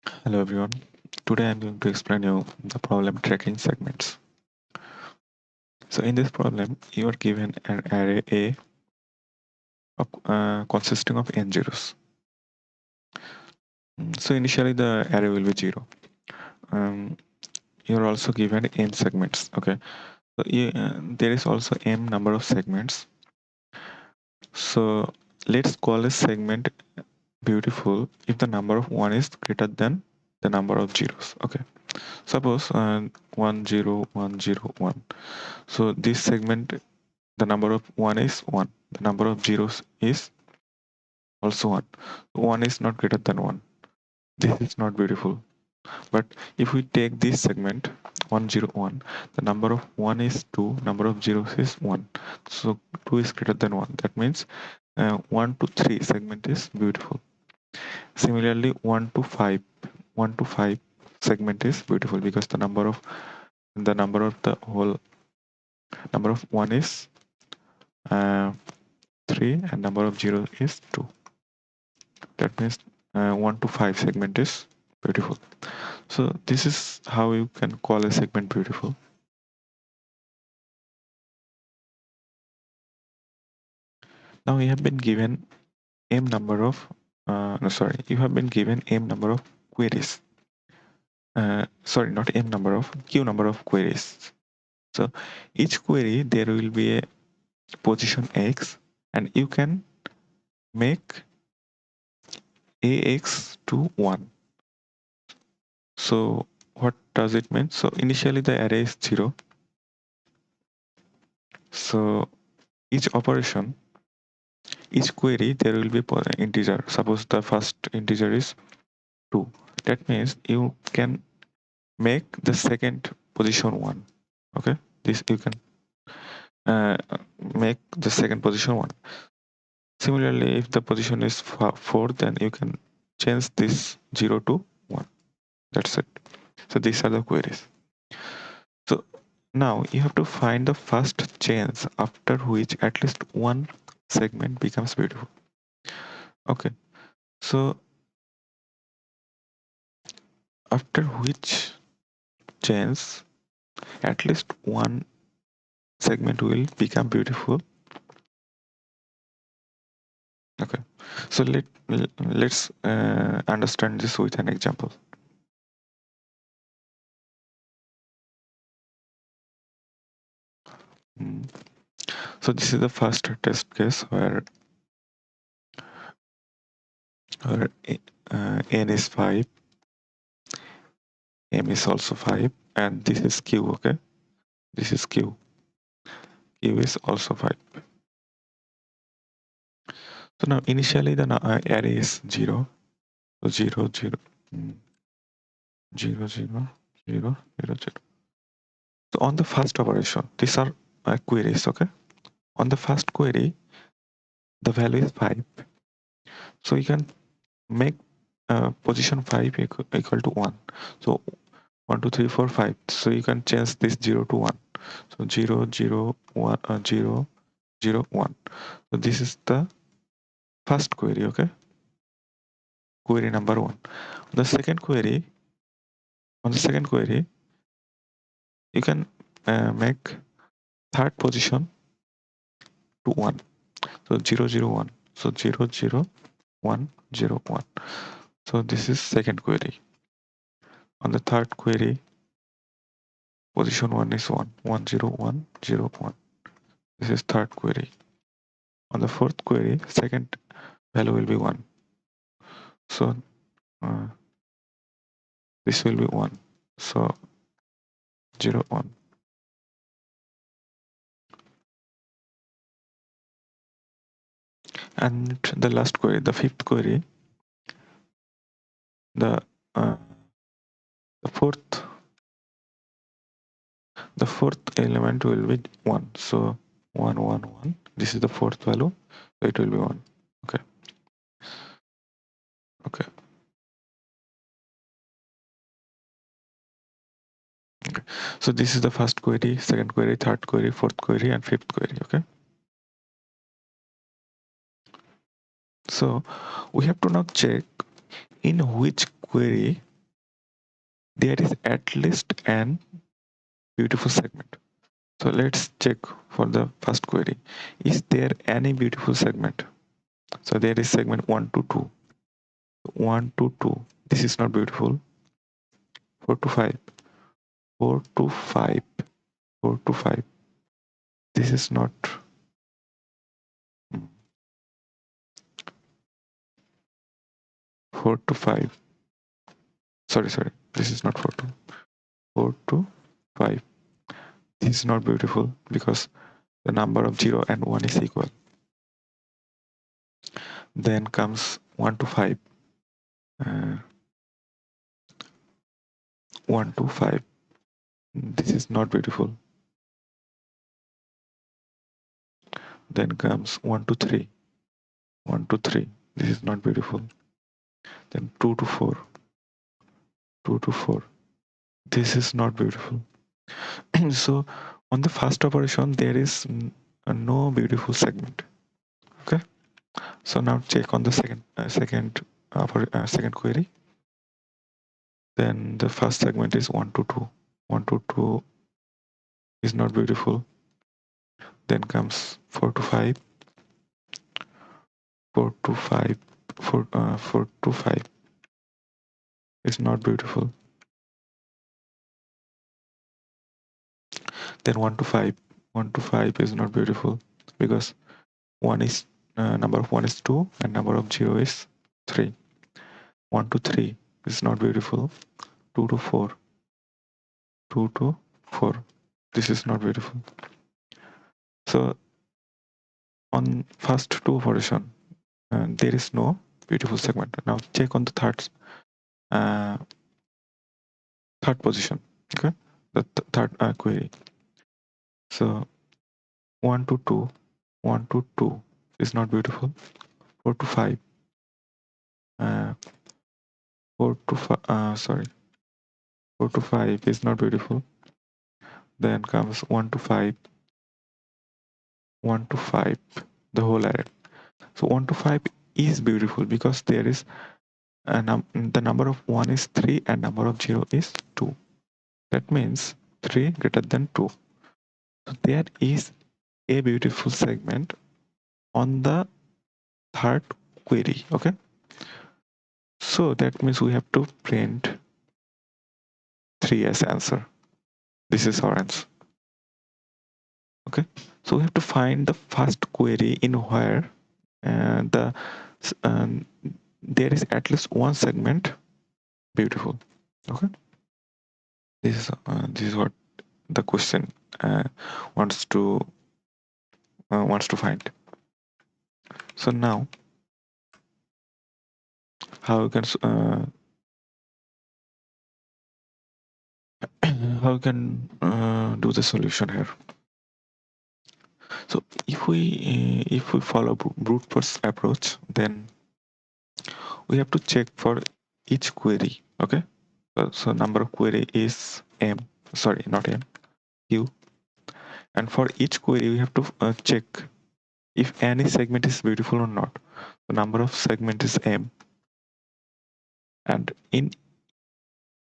Hello everyone. Today I'm going to explain you the problem tracking segments. So in this problem, you are given an array A consisting of n zeros. So initially the array will be 0. Um, you're also given n segments. Okay. So there is also m number of segments. So let's call a segment beautiful if the number of 1 is greater than the number of zeros. Okay. Suppose 1 0 1 0 1. So this segment, the number of 1 is 1, the number of zeros is also 1. 1 is not greater than 1. This is not beautiful. But if we take this segment 1 0 1, the number of 1 is 2, number of zeros is 1. So 2 is greater than 1. That means 1 to 3 segment is beautiful. Similarly 1 to 5, 1 to 5 segment is beautiful because the number of the whole number of 1 is uh, 3 and number of 0 is 2. That means 1 to 5 segment is beautiful. So this is how you can call a segment beautiful. Now you have been given m number of you have been given m number of queries. Sorry, not m number of, q number of queries. So each query there will be a position x, and you can make ax to 1. So what does it mean? So initially the array is 0. So each operation, each query, there will be integer. Suppose the first integer is 2. That means you can make the second position 1. Okay, this you can uh, make the second position 1. Similarly, if the position is 4, then you can change this 0 to 1. That's it. So these are the queries. So now you have to find the first change after which at least one segment becomes beautiful. Okay, so after which change at least one segment will become beautiful. Okay, so let's understand this with an example. So this is the first test case where n is 5, m is also 5, and this is q. Okay, this is q. Q is also 5. So now initially the array is 0. So 0 0 0 0 0 0 0. So on the first operation, these are queries. Okay, on the first query the value is 5. So you can make position 5 equal to 1. So 1 2 3 4 5. So you can change this 0 to 1. So 0 0 1 0 0 1. So this is the first query. Okay, query number 1. The second query, on the second query you can make third position to 1. So 0 0 1. So 0 0 1 0 1. So this is second query. On the third query, position 1 is 1 1 0 1 0 1. This is third query. On the fourth query, second value will be 1. So uh, this will be 1. So 0 1. And the last query, the fifth query, the uh, the fourth element will be 1. So 1 1 1. This is the fourth value. So it will be 1. Okay. Okay. Okay. So this is the first query, second query, third query, fourth query, and fifth query. Okay. So we have to now check in which query there is at least an beautiful segment. So let's check for the first query. Is there any beautiful segment? So there is segment 1 to 2. 1 to 2. This is not beautiful. 4 to 5. 4 to 5. 4 to 5. This is not. 4 to 5. Sorry. This is not 4 to 4 to 5. This is not beautiful because the number of 0 and 1 is equal. Then comes 1 to 5. 1 to 5. This is not beautiful. Then comes 1 to 3. 1 to 3. This is not beautiful. Then 2 to 4. 2 to 4. This is not beautiful. So on the first operation, there is no beautiful segment. Okay. So now check on the second query. Then the first segment is 1 to 2. 1 to 2 is not beautiful. Then comes 4 to 5. 4 to 5. 4 to 5 is not beautiful. Then 1 to 5. 1 to 5 is not beautiful because number of 1 is 2 and number of 0 is 3. 1 to 3 is not beautiful. 2 to 4. 2 to 4. This is not beautiful. So on first two operation, there is no beautiful segment. Now check on the third position. Okay, the third query. So 1 to 2. 1 to 2 is not beautiful. 4 to 5. 4 to 5. 4 to 5 is not beautiful. Then comes 1 to 5. 1 to 5, the whole array. So 1 to 5 is beautiful because there is the number of 1 is 3 and number of 0 is 2. That means 3 greater than 2. So there is a beautiful segment on the third query. Okay. So that means we have to print 3 as answer. This is our answer. Okay. So we have to find the first query in where there is at least one segment beautiful. Okay. This is what the question wants to find. So now, how you can do the solution here? So if we follow brute force approach, then we have to check for each query. Okay. So number of query is m. Sorry, not m. Q. And for each query, we have to check if any segment is beautiful or not. The number of segment is m. And in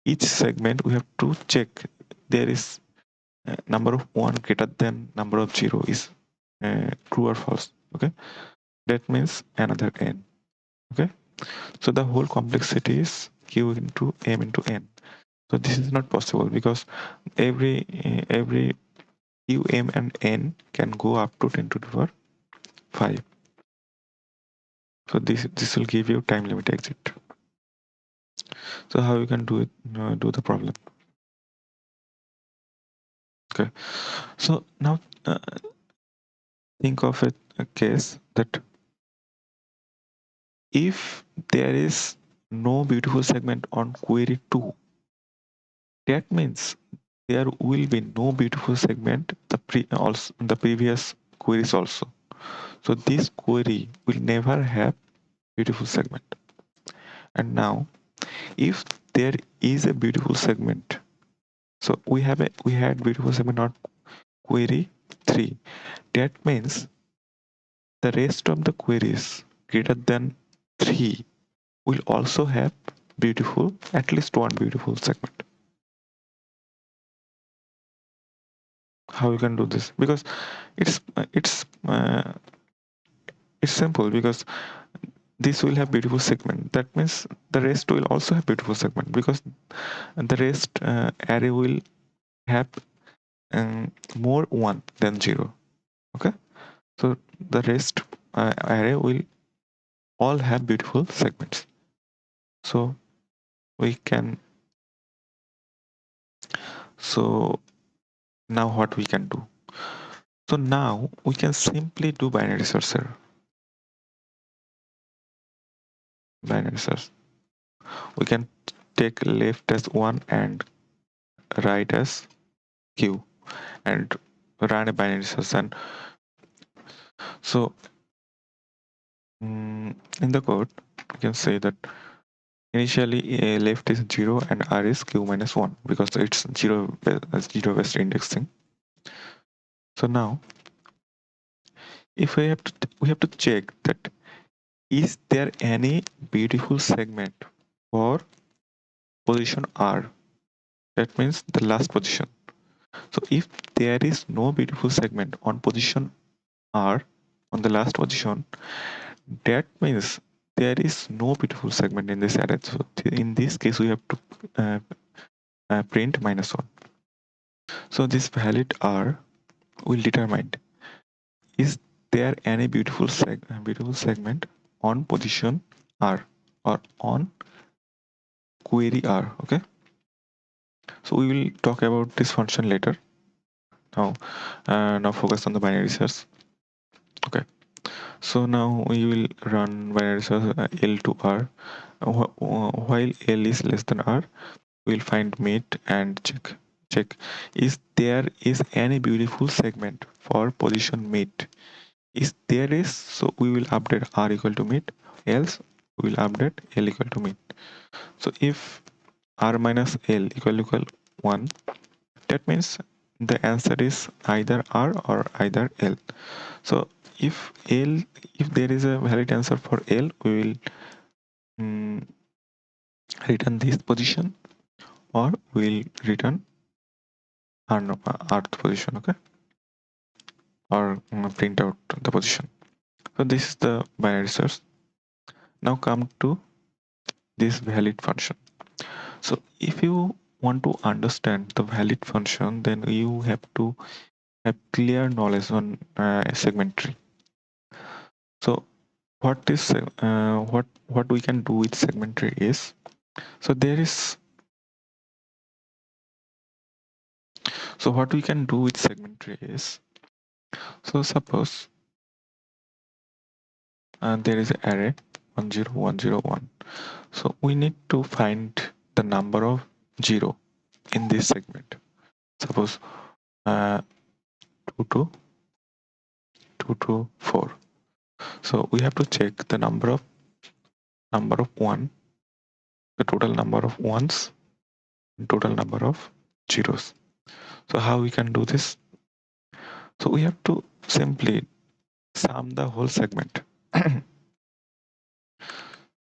each segment, we have to check there is number of 1 greater than number of 0 is true or false. Okay. That means another n. Okay. So the whole complexity is q into m into n. So this is not possible because every q, m and n can go up to 10 to the power 5. So this will give you time limit exit. So how you can do it? Do the problem. Okay. So now think of a case that if there is no beautiful segment on query 2, that means there will be no beautiful segment the previous queries also. So this query will never have beautiful segment. And now if there is a beautiful segment, so we had beautiful segment on query 3, that means the rest of the queries greater than 3 will also have at least one beautiful segment. how you can do this, because it's it's uh, it's simple, because this will have beautiful segment. That means the rest will also have beautiful segment, because the rest array will have more 1 than 0. Okay, so the rest array will all have beautiful segments. So we can, so now what we can do, so now we can simply do binary search error. Binary search, we can take left as 1 and right as q and run a binary search. And so in the code you can say that initially left is 0 and r is q minus 1, because it's 0 based indexing. So now if we have to check that is there any beautiful segment for position r, that means the last position. So if there is no beautiful segment on position r, on the last position, that means there is no beautiful segment in this array. So in this case we have to uh, print -1. So this valid r will determine is there any beautiful segment on position r or on query r. Okay, so we will talk about this function later. Now focus on the binary search. Okay, so now we will run binary search l to r. While l is less than r, we'll find mid and check is there is any beautiful segment for position mid. Is there is, so we will update r equal to mid, else we will update l equal to mid. So if r minus l equal 1, that means the answer is either r or either l. So if there is a valid answer for l, we will return this position, or we'll return rth position. Okay, or print out the position. So this is the binary search. Now come to this valid function. So if you want to understand the valid function, then you have to have clear knowledge on segment tree. So what we can do with segment tree is, so there is, so what we can do with segment tree is, so suppose there is an array 10101. So we need to find the number of 0 in this segment. Suppose 2 to 4. So we have to check the number of 1, the total number of ones, and total number of zeros. So how we can do this? So we have to simply sum the whole segment.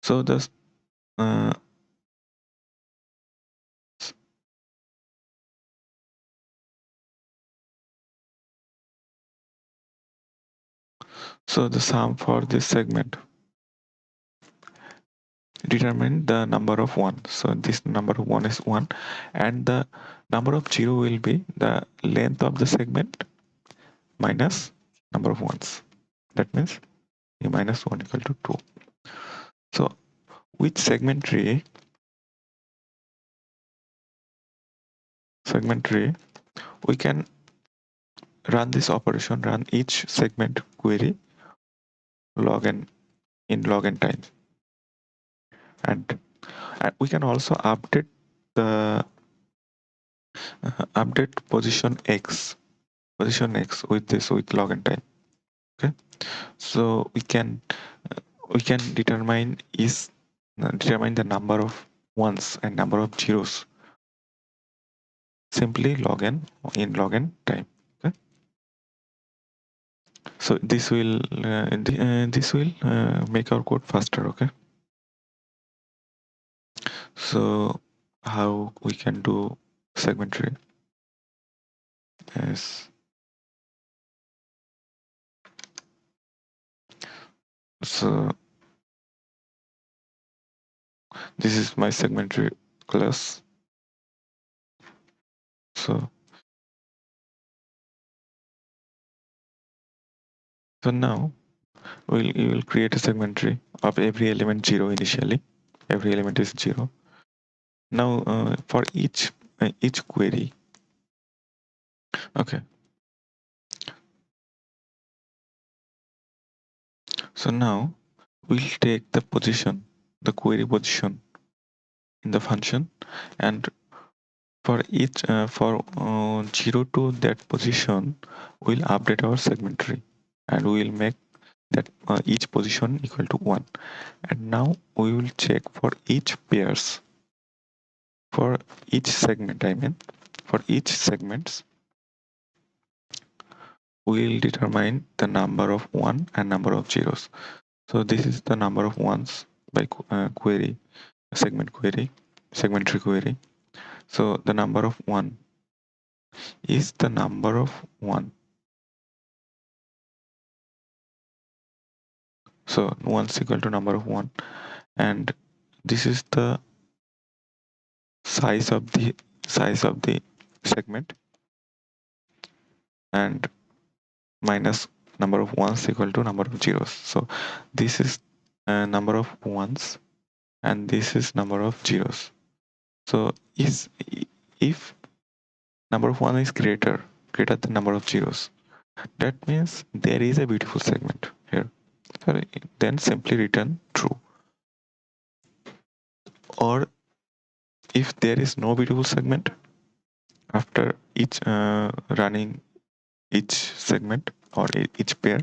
So the uh, so the sum for this segment determine the number of 1. So this number of 1 is 1, and the number of 0 will be the length of the segment minus number of ones. That means a minus 1 equal to 2. So with segment tree, we can run this operation, run each segment query log n in log n times, and we can also update the update position x with this with log n time. Okay, so we can determine the number of ones and number of zeros simply log n in log n time. Okay, so this will make our code faster. Okay, so how we can do segment tree? Yes. So this is my segmentary class. So now you will create a segmentary of every element 0 initially. Every element is 0. Now for each query, okay. So now we'll take the position, the query position in the function, and for each for 0 to that position, we'll update our segmentary, and we'll make that each position equal to 1. And now we will check for each pairs, for each segment, for each segments, we will determine the number of 1 and number of zeros. So this is the number of ones by query, segmentary query. So the number of 1 is the number of 1. So 1 is equal to number of 1, and this is the size of the segment, and minus number of ones equal to number of zeros. So this is number of ones, and this is number of zeros. So if number of 1 is greater than number of zeros, that means there is a beautiful segment here. So then simply return true. Or if there is no beautiful segment, after each running each segment or each pair,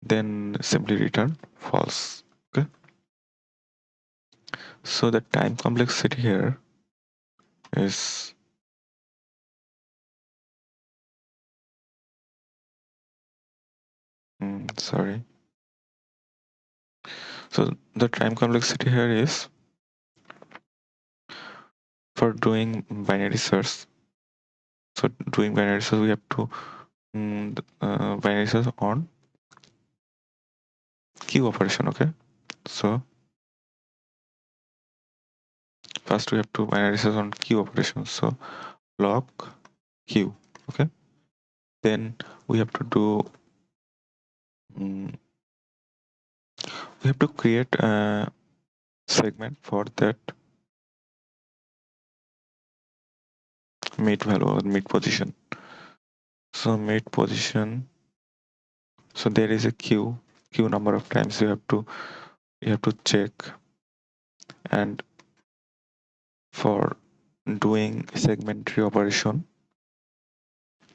then simply return false. Okay. So the time complexity here is sorry. So the time complexity here is for doing binary search. So doing binary search, we have to binary search on queue operation. Okay. So first we have to binary search on queue operation. So log queue. Okay. Then we have to do we have to create a segment for that mate value or mate position. So mate position. So there is a queue number of times you have to check, and for doing segmentary operation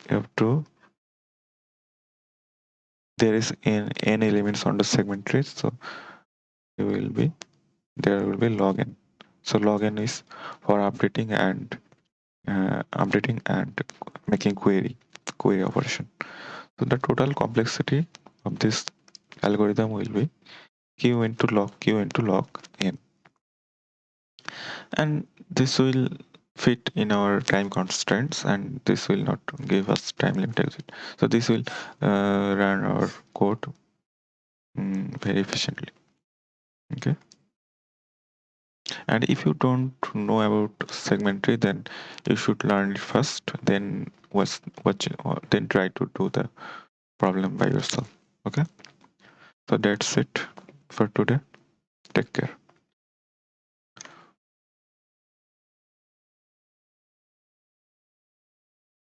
you have to there is n elements on the segmentary, so there will be log n. So log n is for updating and making query operation. So the total complexity of this algorithm will be q into log n, and this will fit in our time constraints, and this will not give us time limit exit. So this will run our code very efficiently. Okay. And if you don't know about segmentary, then you should learn it first, then then try to do the problem by yourself. Okay. So that's it for today. Take care.